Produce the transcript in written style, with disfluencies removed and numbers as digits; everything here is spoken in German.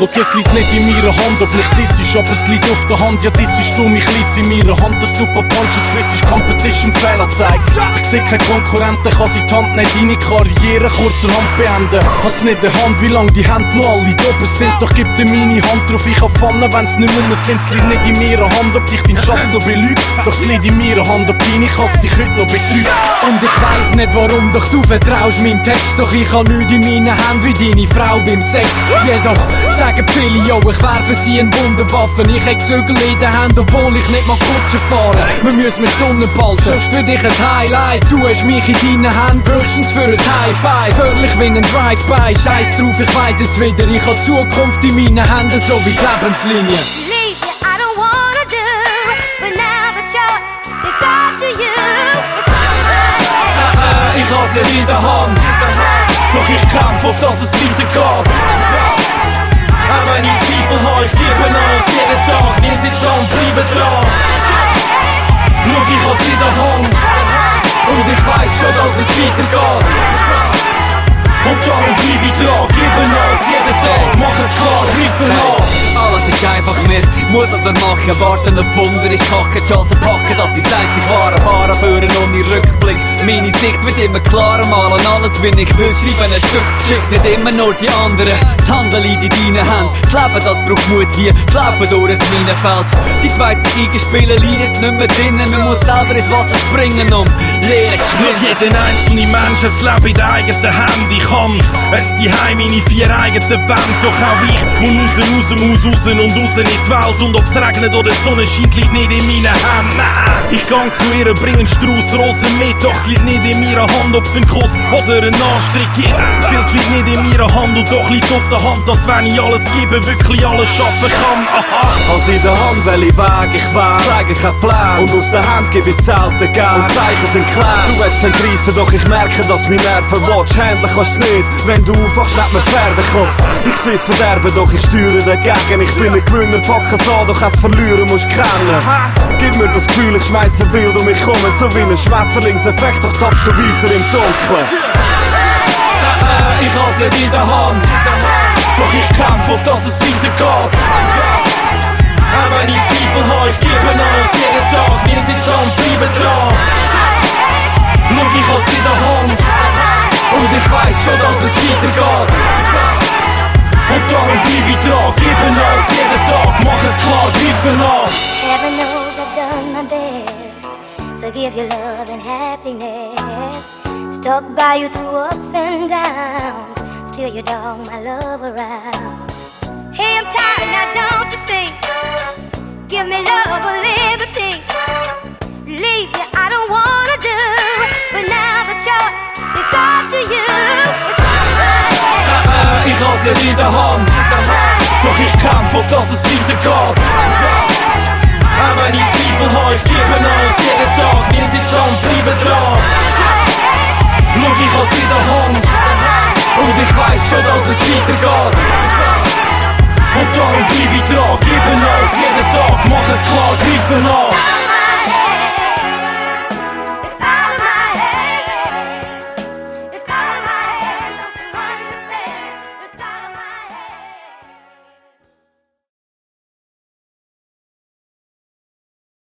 Schau, es liegt nicht in meiner Hand, ob nicht das ist, aber es liegt auf der Hand. Ja, das ist du, mich liegt's in meiner Hand. Dass du paar Punches friss ist Competition Fehler zeigt. Ich seh keinen Konkurrenten, kann sie die Hand nicht deine Karriere kurzerhand beenden. Hast nicht in der Hand, wie lang die Hände noch alle dober sind. Doch gib dir meine Hand drauf, ich kann fallen, wenn's nicht mehr sind. Es liegt nicht in meiner Hand, ob dich dein Schatz noch belügt. Doch es liegt in meiner Hand, ob deine Katze dich heute noch betrügt. Und ich weiss nicht warum, doch du vertraust meinem Text. Doch ich hab nichts in meinen Händen wie deine Frau beim Sex. Jedoch sagen viele, yo, ich werfe sie in Wunderwaffen. Ich hätt Zügel in den Händen, obwohl ich nicht mal Kutsche fahre. Wir müssen mit Stunden balten, sonst für dich ein Highlight. Du hast mich in deinen Händen, höchstens für ein High-Five. Völlig wie ein Drive-By, scheiß drauf, ich weiss jetzt wieder. Ich hab Zukunft in meinen Händen, so wie die Lebenslinie. Ich hab's nicht in der Hand, doch ich kämpf, auf dass es weitergeht. Auch wenn ich Zweifel habe, ich gebe alles jeden Tag. Wir sind da und bleiben dran. Schau, ich hab's in der Hand und ich weiss schon, dass es weitergeht. Und darum bleib ich dran, gebe alles jeden Tag. Mach es klar, greife nach. Alles ist einfach mit, muss oder machen. Warten auf Wunder ist Kacke, die Chance packen. Das ist einzig wahre Fahren führen ohne Rückblick. Meine Sicht wird immer klarer, malen alles wie ich will. Schreiben ein Stück Geschichte, nicht immer nur die anderen. Das Handeln liegt in deinen Händen. Das Leben, das braucht Mut wie das Laufen durch ein Minenfeld. Die zweite Geige spielen liegt jetzt nicht mehr drinnen. Man muss selber ins Wasser springen, um Lehren zu schwimmen. Jeden einzelnen Menschen das Leben in den eigenen Händen. Ich kann es die Heim meine vier eigenen Wände. Doch auch ich muss raus und in die Welt. Und ob's regnet oder die Sonne scheint, liegt nicht in meinen Händen. Nein, ich gang zu ihr, bring einen Strauß Rosen mit. Doch es liegt nicht in meiner Hand, ob's einen Kuss oder einen Anstrich gibt. Vieles liegt nicht in meiner Hand und doch liegt's auf der Hand, dass wenn ich alles gebe, wirklich alles schaffen kann. Aha. Als in der Hand, welche Weg ich wähl, zeige kein Plan. Und aus der Hand gebe ich selten Geld. Und Zeichen sind klar. Du willst entreissen, doch ich merke, dass mein Nerven watch. Handeln kannst du nicht, wenn du aufwachst, nicht mehr Pferdekopf. Ich seh's verderben, doch ich steuere dagegen. Ich bin ein Gewinner, fuck es an, doch es verlieren musst kennen. Gib mir das Gefühl, ich schmeisse wild um mich komme, so wie ein Schmetterlingseffekt, doch tappst du weiter im Dunkeln. Ich hab's nicht in der Hand, doch ich kämpf, auf dass es weitergeht. Auch wenn ich Zweifel habe, ich gebe alles jeden Tag. Wir sind da und bleiben dran. Schau, ich hab's in der Hand und ich weiss schon, dass es weitergeht. Und darum bleib ich dran, gebe alles jeden Tag. Mach es klar, greife nach. Heaven knows I've done my best to give you love and happiness. Stuck by you through ups and downs, still you dog my love around. Hey, I'm tired now, don't you see? Give me love or liberty. Leave you, I don't wanna do, but now the choice is up to you. Ich hab's nicht in der Hand, doch ich kämpf, auf dass es weitergeht. Auch wenn ich Zweifel habe, ich gebe alles jeden Tag. Wir sind da und bleiben dran. Schau, ich hab's in der Hand und ich weiss schon, dass es weitergeht. Und darum bleib ich dran, gebe alles jeden Tag. Mach